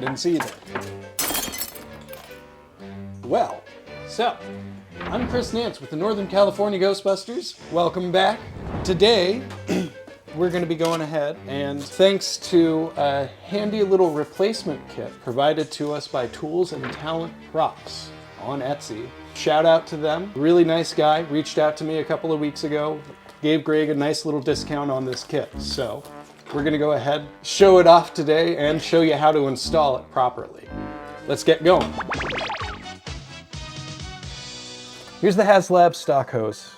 didn't either. Well, so, I'm Chris Nance with the Northern California Ghostbusters. Welcome back. Today, we're going to be going ahead and thanks to a handy little replacement kit provided to us by Tools and Talent Props on Etsy. Shout out to them. Really nice guy, reached out to me a couple of weeks ago, gave Greg a nice little discount on this kit. So we're going to go ahead, show it off today, and show you how to install it properly. Let's get going. Here's the Haslab stock hose.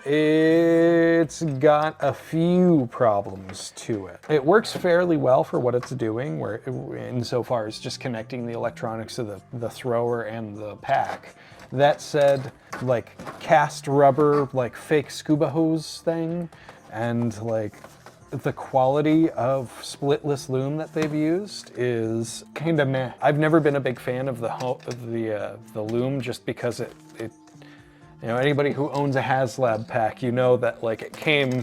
It's got a few problems to it. It works fairly well for what it's doing, where insofar as just connecting the electronics to the thrower and the pack. That said, like cast rubber, like fake scuba hose thing, and like the quality of splitless loom that they've used is kind of meh. I've never been a big fan of the loom just because it you know, anybody who owns a Haslab pack, you know that like it came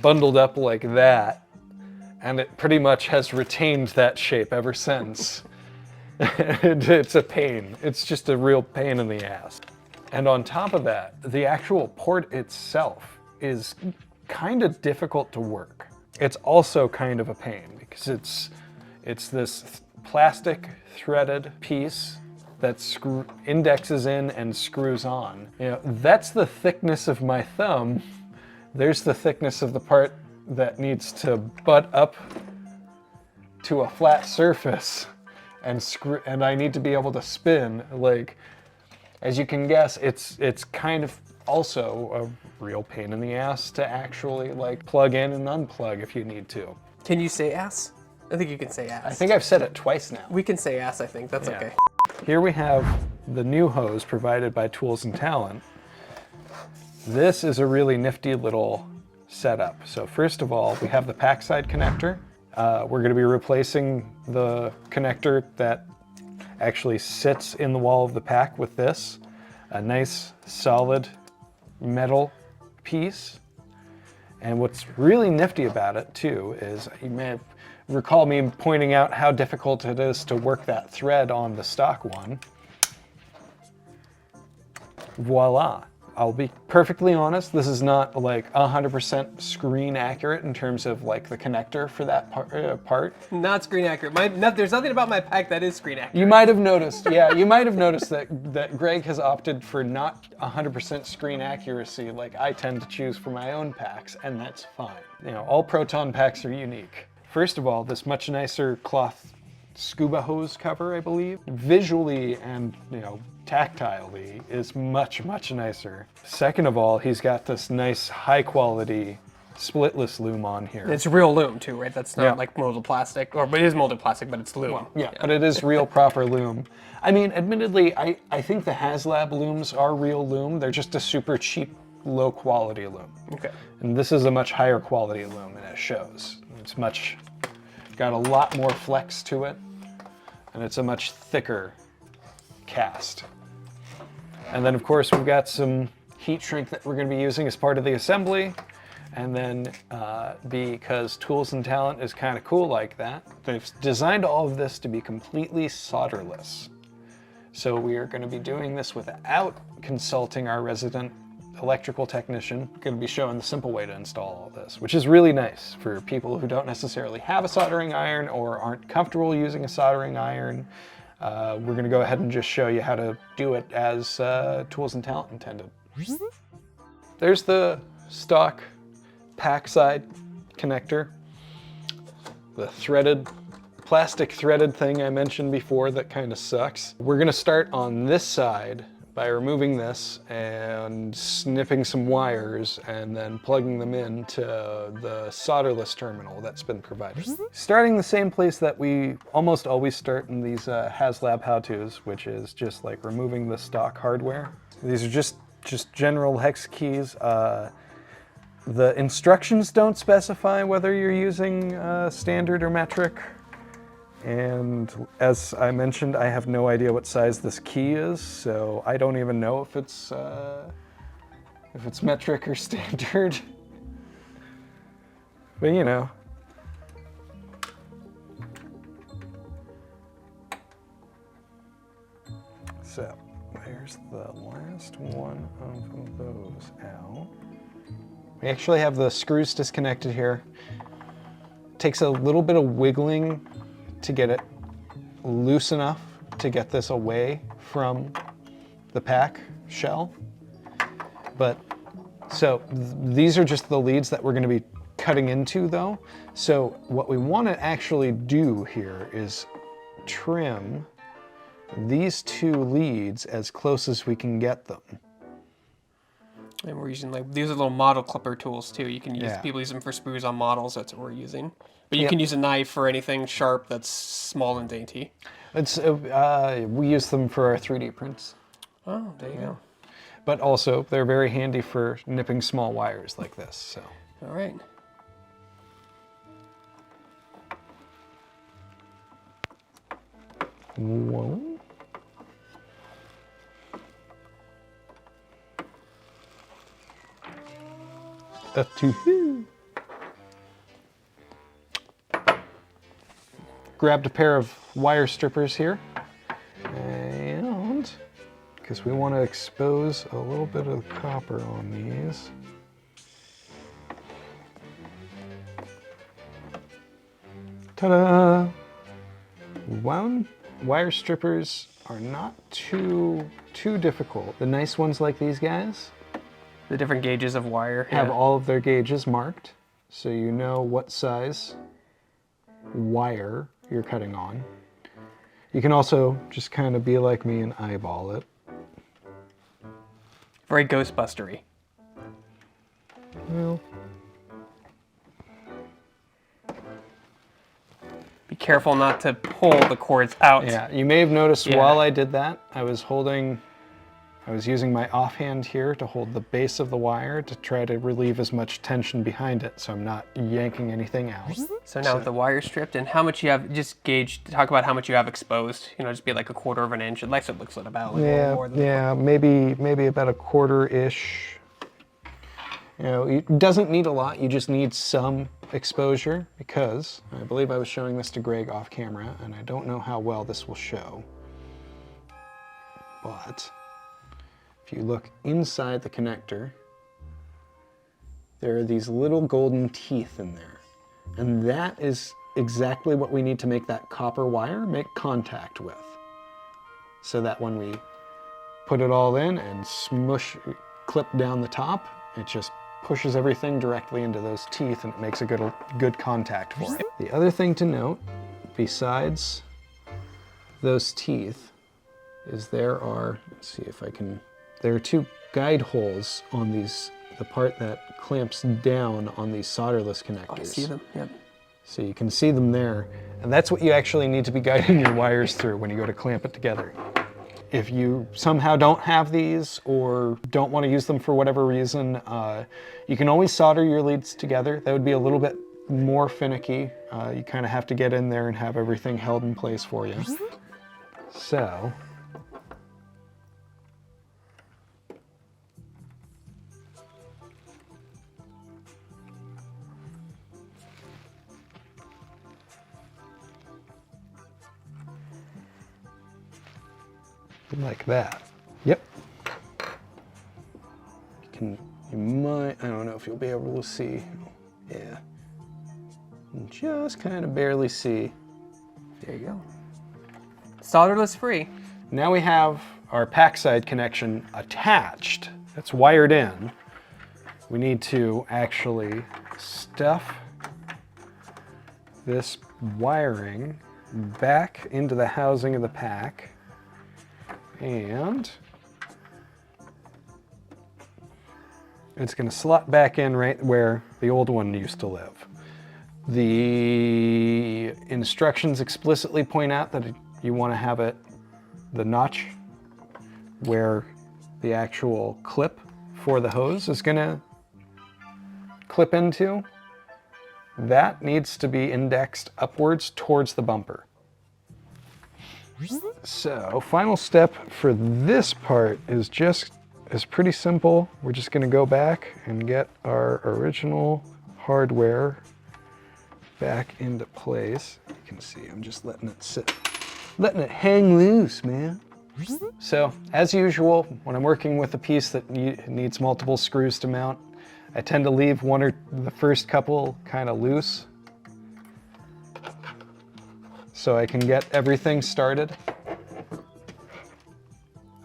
bundled up like that, and it pretty much has retained that shape ever since. It's a pain. It's just a real pain in the ass. And on top of that, the actual port itself is kind of difficult to work. It's also kind of a pain because it's this plastic threaded piece that indexes in and screws on. You know, that's the thickness of my thumb. There's the thickness of the part that needs to butt up to a flat surface and screw, and I need to be able to spin. Like, as you can guess, it's kind of also a real pain in the ass to actually like plug in and unplug if you need to. Can you say ass? I think you can say ass. I think I've said it twice now. We can say ass, I think. That's okay. Here we have the new hose provided by Tools and Talent. This is a really nifty little setup. So first of all, we have the pack side connector. We're going to be replacing the connector that actually sits in the wall of the pack with this. A nice solid metal piece. And what's really nifty about it too is you may have recall me pointing out how difficult it is to work that thread on the stock one. Voila. I'll be perfectly honest, this is not like 100% screen accurate in terms of like the connector for that part. Not screen accurate. There's nothing about my pack that is screen accurate. You might have noticed, yeah, you might have noticed that Greg has opted for not 100% screen accuracy like I tend to choose for my own packs, and that's fine. You know, all Proton packs are unique. First of all, this much nicer cloth scuba hose cover, I believe, visually and, you know, tactilely is much, much nicer. Second of all, he's got this nice high quality splitless loom on here. It's real loom too, right? That's not like molded plastic, or it is molded plastic, but it's loom. Well, yeah, but it is real proper loom. I mean, admittedly, I think the Haslab looms are real loom. They're just a super cheap, low quality loom. Okay. And this is a much higher quality loom, and it shows. It's got a lot more flex to it, and it's a much thicker cast. And then of course we've got some heat shrink that we're going to be using as part of the assembly. And then because Tools and Talent is kind of cool like that, they've designed all of this to be completely solderless. So we are going to be doing this without consulting our resident electrical technician. Going to be showing the simple way to install all this, which is really nice for people who don't necessarily have a soldering iron or aren't comfortable using a soldering iron. We're going to go ahead and just show you how to do it as Tools and Talent intended. There's the stock pack side connector. The threaded, plastic threaded thing I mentioned before that kind of sucks. We're going to start on this side by removing this and snipping some wires and then plugging them into the solderless terminal that's been provided. Starting the same place that we almost always start in these Haslab how-tos, which is just like removing the stock hardware. These are just general hex keys. The instructions don't specify whether you're using standard or metric. And as I mentioned, I have no idea what size this key is, so I don't even know if it's metric or standard. But you know, So there's the last one of those out. We actually have the screws disconnected here. Takes a little bit of wiggling to get it loose enough to get this away from the pack shell. But so these are just the leads that we're going to be cutting into though. So what we want to actually do here is trim these two leads as close as we can get them. And we're using these are little model clipper tools too. You can use, Yeah. people use them for sprues on models, that's what we're using. But you can use a knife for anything sharp that's small and dainty. It's we use them for our 3D prints. Oh, there you go. But also they're very handy for nipping small wires like this, so. All right. One. A two. Grabbed a pair of wire strippers here, and because we want to expose a little bit of copper on these. Ta-da! Wire strippers are not too difficult. The nice ones like these guys The different gauges of wire. have all of their gauges marked, so you know what size wire you're cutting on. You can also just kind of be like me and eyeball it. Very Ghostbustery. Well, Be careful not to pull the cords out. yeah, you may have noticed Yeah. while I did that, I was using my offhand here to hold the base of the wire to try to relieve as much tension behind it so I'm not yanking anything out. So now with the wire stripped and how much you have, just gauge, talk about how much you have exposed. You know, just be like 1/4 of an inch. It looks at about like a little more than Yeah, maybe about 1/4-ish. You know, it doesn't need a lot, you just need some exposure because I believe I was showing this to Greg off camera and I don't know how well this will show. But if you look inside the connector, there are these little golden teeth in there. And that is exactly what we need to make that copper wire make contact with. So that when we put it all in and clip down the top, it just pushes everything directly into those teeth and it makes a good contact for it. The other thing to note, besides those teeth, is there are two guide holes on the part that clamps down on these solderless connectors. I see them, yep. So you can see them there, and that's what you actually need to be guiding your wires through when you go to clamp it together. If you somehow don't have these or don't want to use them for whatever reason, you can always solder your leads together. That would be a little bit more finicky. You kind of have to get in there and have everything held in place for you. So, like that. Yep. You might, I don't know if you'll be able to see. Yeah. Just kind of barely see. There you go. Solderless free. Now we have our pack side connection attached. It's wired in. We need to actually stuff this wiring back into the housing of the pack. And it's going to slot back in right where the old one used to live. The instructions explicitly point out that you want to have the notch where the actual clip for the hose is going to clip into. That needs to be indexed upwards towards the bumper. So, final step for this part is pretty simple. We're just going to go back and get our original hardware back into place. You can see I'm just letting it hang loose, man. So, as usual, when I'm working with a piece that needs multiple screws to mount, I tend to leave one or the first couple kind of loose so I can get everything started.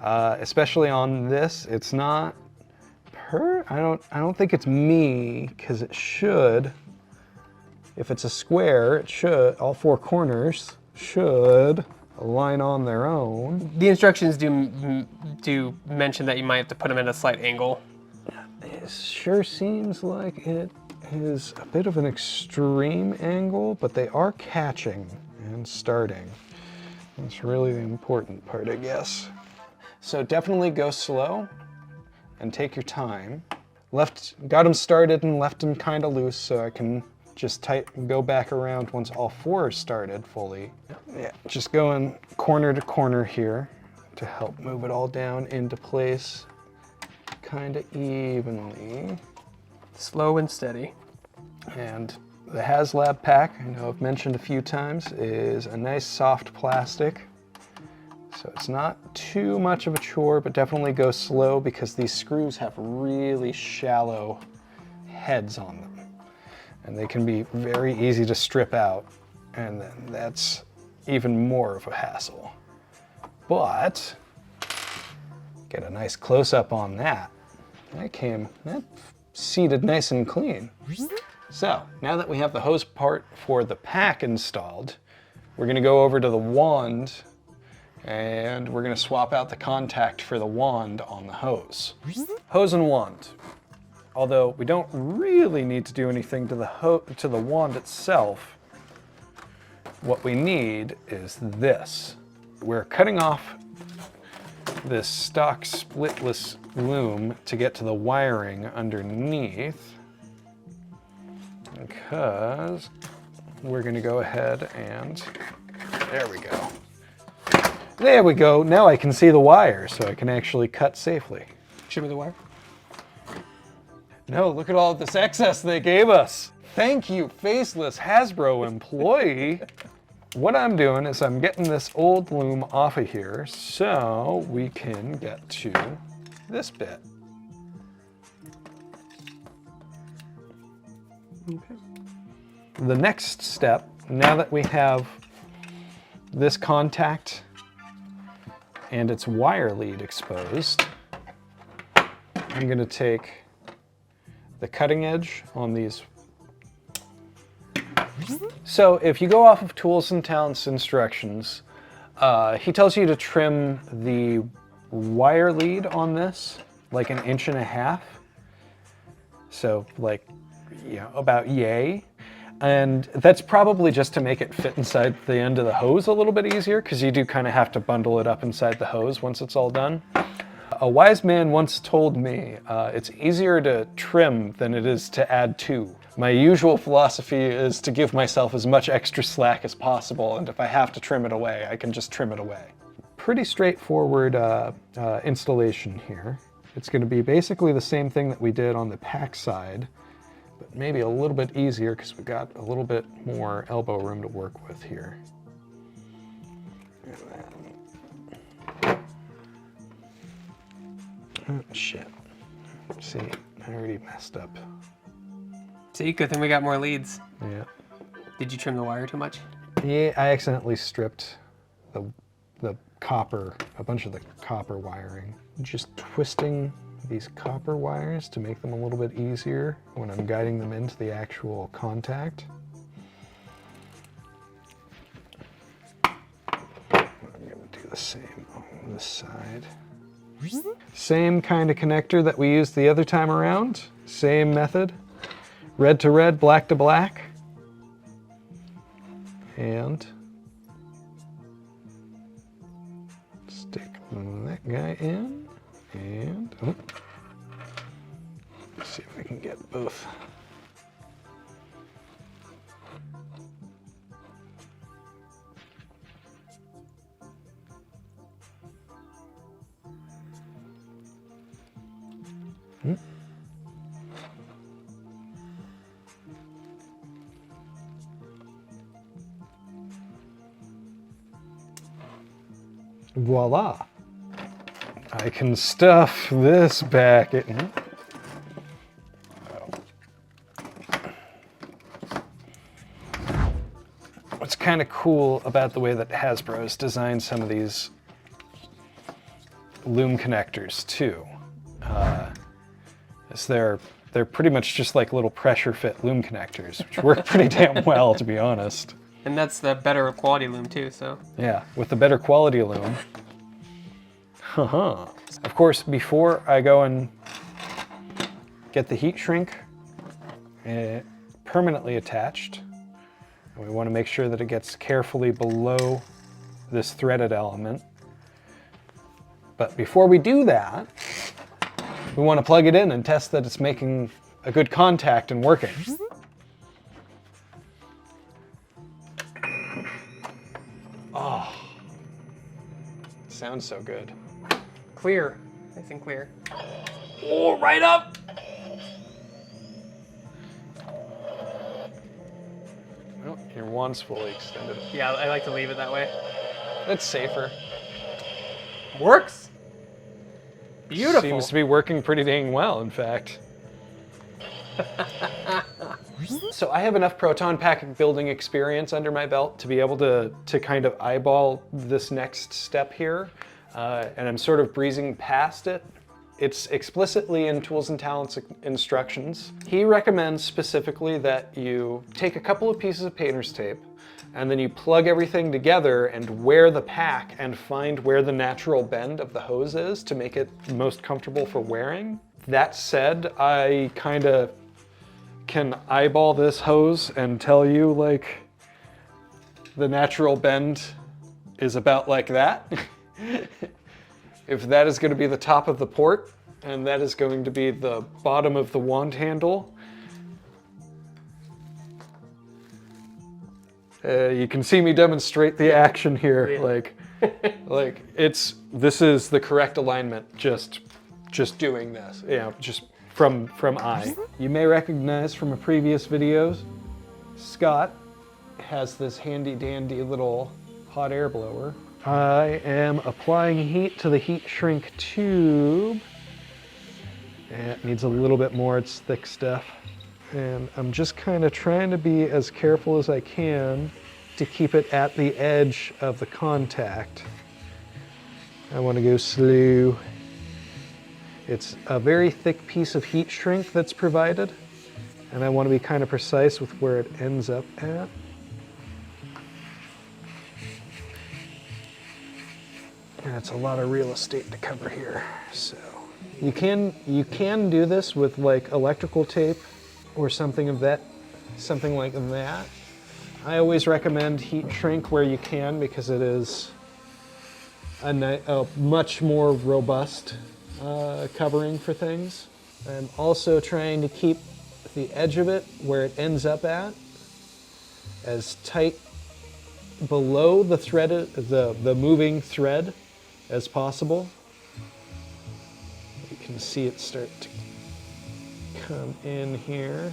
Especially on this, it's not I don't think it's me, because it should, if it's a square, it should, all four corners should align on their own. The instructions do mention that you might have to put them at a slight angle. It sure seems like it is a bit of an extreme angle, but they are catching and starting. That's really the important part, I guess. So definitely go slow and take your time. Got them started and left them kind of loose so I can just go back around once all four are started fully. Yeah, just going corner to corner here to help move it all down into place kind of evenly. Slow and steady. And the Haslab pack, I know I've mentioned a few times, is a nice soft plastic. So it's not too much of a chore, but definitely go slow because these screws have really shallow heads on them. And they can be very easy to strip out, and then that's even more of a hassle. But, get a nice close-up on that. That seated nice and clean. So, now that we have the hose part for the pack installed, we're gonna go over to the wand and we're gonna swap out the contact for the wand on the hose. Hose and wand. Although we don't really need to do anything to the wand itself, what we need is this. We're cutting off this stock splitless loom to get to the wiring underneath, because we're gonna go ahead and, there we go. There we go, now I can see the wire, so I can actually cut safely. Show me the wire. No, look at all this excess they gave us. Thank you, faceless Hasbro employee. What I'm doing is I'm getting this old loom off of here so we can get to this bit. Okay. The next step, now that we have this contact and its wire lead exposed, I'm going to take the cutting edge on these. So if you go off of Tools and Talents instructions, he tells you to trim the wire lead on this like 1.5 inches. So like, you know, about yay. And that's probably just to make it fit inside the end of the hose a little bit easier, because you do kind of have to bundle it up inside the hose once it's all done. A wise man once told me, it's easier to trim than it is to add to. My usual philosophy is to give myself as much extra slack as possible, and if I have to trim it away, I can just trim it away. Pretty straightforward installation here. It's going to be basically the same thing that we did on the pack side, but maybe a little bit easier because we've got a little bit more elbow room to work with here. Oh, shit. See, I already messed up. See, good thing we got more leads. Yeah. Did you trim the wire too much? Yeah, I accidentally stripped the copper, a bunch of the copper wiring. Just twisting these copper wires to make them a little bit easier when I'm guiding them into the actual contact. I'm gonna do the same on this side. Same kind of connector that we used the other time around. Same method. Red to red, black to black. And stick that guy in. And let's see if I can get both. Voila! I can stuff this back in. What's kind of cool about the way that Hasbro has designed some of these loom connectors too, is they're pretty much just like little pressure fit loom connectors, which work pretty damn well, to be honest. And that's the better quality loom too, so. Yeah, with the better quality loom. Of course, before I go and get the heat shrink permanently attached, we want to make sure that it gets carefully below this threaded element. But before we do that, we want to plug it in and test that it's making a good contact and working. Oh, sounds so good. Clear, nice and clear. Oh, right up! Well, your wand's fully extended. Yeah, I like to leave it that way. It's safer. Works. Beautiful. Seems to be working pretty dang well, in fact. So I have enough proton pack building experience under my belt to be able to kind of eyeball this next step here. And I'm sort of breezing past it. It's explicitly in Tools and Talents instructions. He recommends specifically that you take a couple of pieces of painter's tape and then you plug everything together and wear the pack and find where the natural bend of the hose is to make it most comfortable for wearing. That said, I kind of can eyeball this hose and tell you, like, the natural bend is about like that. If that is going to be the top of the port and that is going to be the bottom of the wand handle, you can see me demonstrate the action here. Yeah. This is the correct alignment. Just doing this, just from eye. You may recognize from a previous videos, Scott has this handy dandy little hot air blower. I am applying heat to the heat shrink tube. It needs a little bit more, it's thick stuff. And I'm just kind of trying to be as careful as I can to keep it at the edge of the contact. I want to go slow. It's a very thick piece of heat shrink that's provided, and I want to be kind of precise with where it ends up at. And it's a lot of real estate to cover here. So you can do this with like electrical tape or something like that. I always recommend heat shrink where you can because it is a much more robust covering for things. I'm also trying to keep the edge of it where it ends up at as tight below the thread, the moving thread as possible. You can see it start to come in here.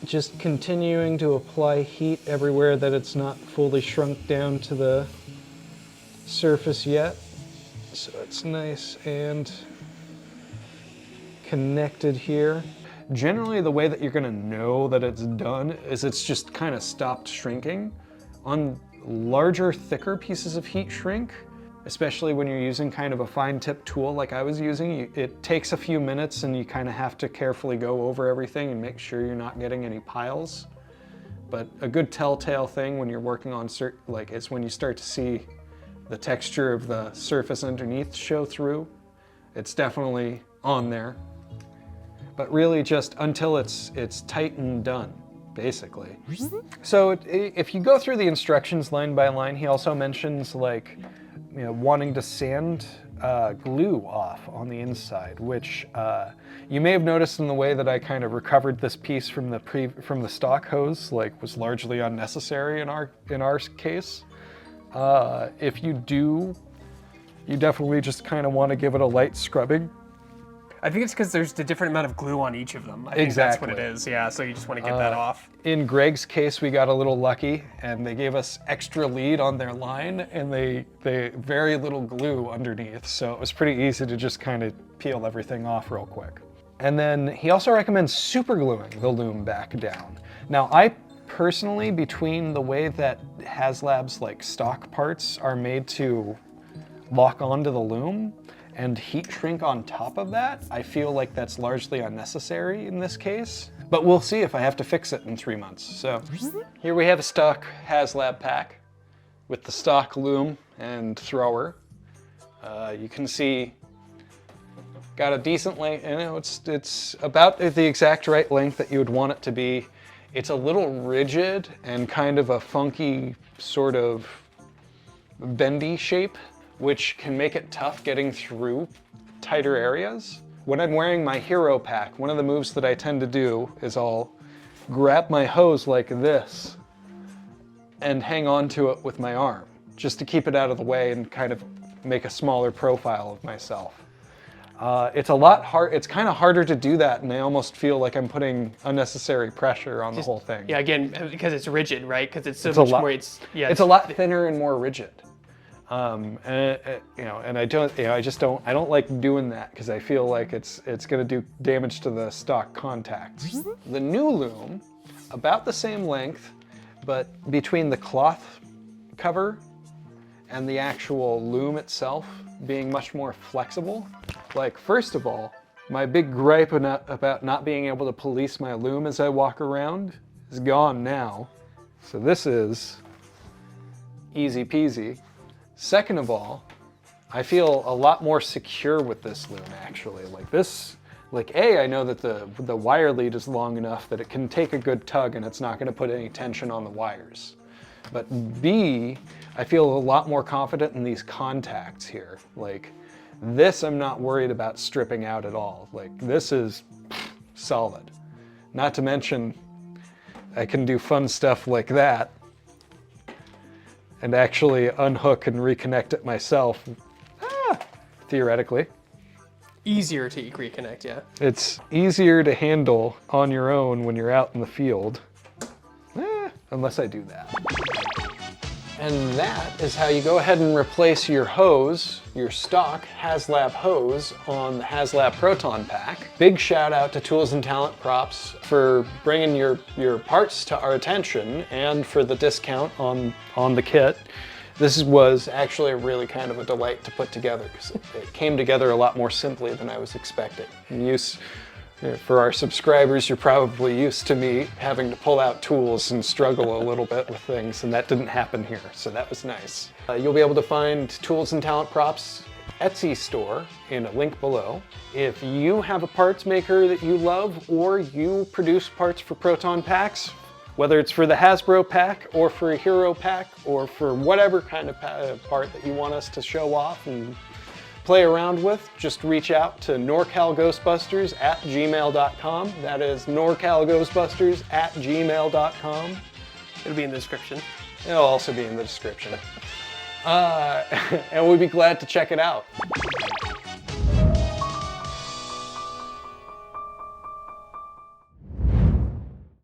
Just continuing to apply heat everywhere that it's not fully shrunk down to the surface yet. So it's nice and connected here. Generally, the way that you're gonna know that it's done is it's just kind of stopped shrinking. On larger, thicker pieces of heat shrink, especially when you're using kind of a fine tip tool like I was using, it takes a few minutes and you kind of have to carefully go over everything and make sure you're not getting any piles. But a good telltale thing when you're working on is when you start to see the texture of the surface underneath show through. It's definitely on there. But really just until it's tight and done, basically. So if you go through the instructions line by line, he also mentions wanting to sand glue off on the inside, which you may have noticed in the way that I kind of recovered this piece from the stock hose, was largely unnecessary in our case. If you do, you definitely just kind of want to give it a light scrubbing I think it's because there's a different amount of glue on each of them. I think that's what it is. Yeah, so you just want to get that off. In Greg's case, we got a little lucky, and they gave us extra lead on their line, and they very little glue underneath, so it was pretty easy to just kind of peel everything off real quick. And then he also recommends super gluing the loom back down. Now, I personally, between the way that Haslab's like stock parts are made to lock onto the loom and heat shrink on top of that, I feel like that's largely unnecessary in this case. But we'll see if I have to fix it in 3 months. So here we have a stock Haslab pack with the stock loom and thrower. You can see got a decent length, you know, it's about the exact right length that you would want it to be. It's a little rigid and kind of a funky sort of bendy shape, which can make it tough getting through tighter areas. When I'm wearing my hero pack, one of the moves that I tend to do is I'll grab my hose like this and hang on to it with my arm, just to keep it out of the way and kind of make a smaller profile of myself. It's a lot hard. It's kind of harder to do that, and I almost feel like I'm putting unnecessary pressure on the whole thing. Yeah, again, because it's rigid, right? Because it's so much more. It's a lot thinner and more rigid. And I don't like doing that because I feel like it's going to do damage to the stock contacts. The new loom, about the same length, but between the cloth cover and the actual loom itself being much more flexible. Like, first of all, my big gripe about not being able to police my loom as I walk around is gone now. So this is easy peasy. Second of all, I feel a lot more secure with this loom actually. Like this, I know that the wire lead is long enough that it can take a good tug and it's not gonna put any tension on the wires. But B, I feel a lot more confident in these contacts here. Like this, I'm not worried about stripping out at all. Like this is solid. Not to mention, I can do fun stuff like that and actually unhook and reconnect it myself, theoretically. Easier to reconnect, yeah. It's easier to handle on your own when you're out in the field, unless I do that. And that is how you go ahead and replace your hose, your stock Haslab hose on the Haslab Proton Pack. Big shout out to Tools and Talent Props for bringing your parts to our attention and for the discount on the kit. This was actually really kind of a delight to put together because it came together a lot more simply than I was expecting. For our subscribers, you're probably used to me having to pull out tools and struggle a little bit with things, and that didn't happen here, so that was nice. You'll be able to find Tools and Talent Props Etsy store in a link below. If you have a parts maker that you love or you produce parts for Proton Packs, whether it's for the Hasbro pack or for a Hero pack or for whatever kind of part that you want us to show off and play around with, just reach out to Nor-Cal Ghostbusters at gmail.com. That is Nor-Cal Ghostbusters at gmail.com. It'll be in the description. It'll also be in the description. And we'd be glad to check it out.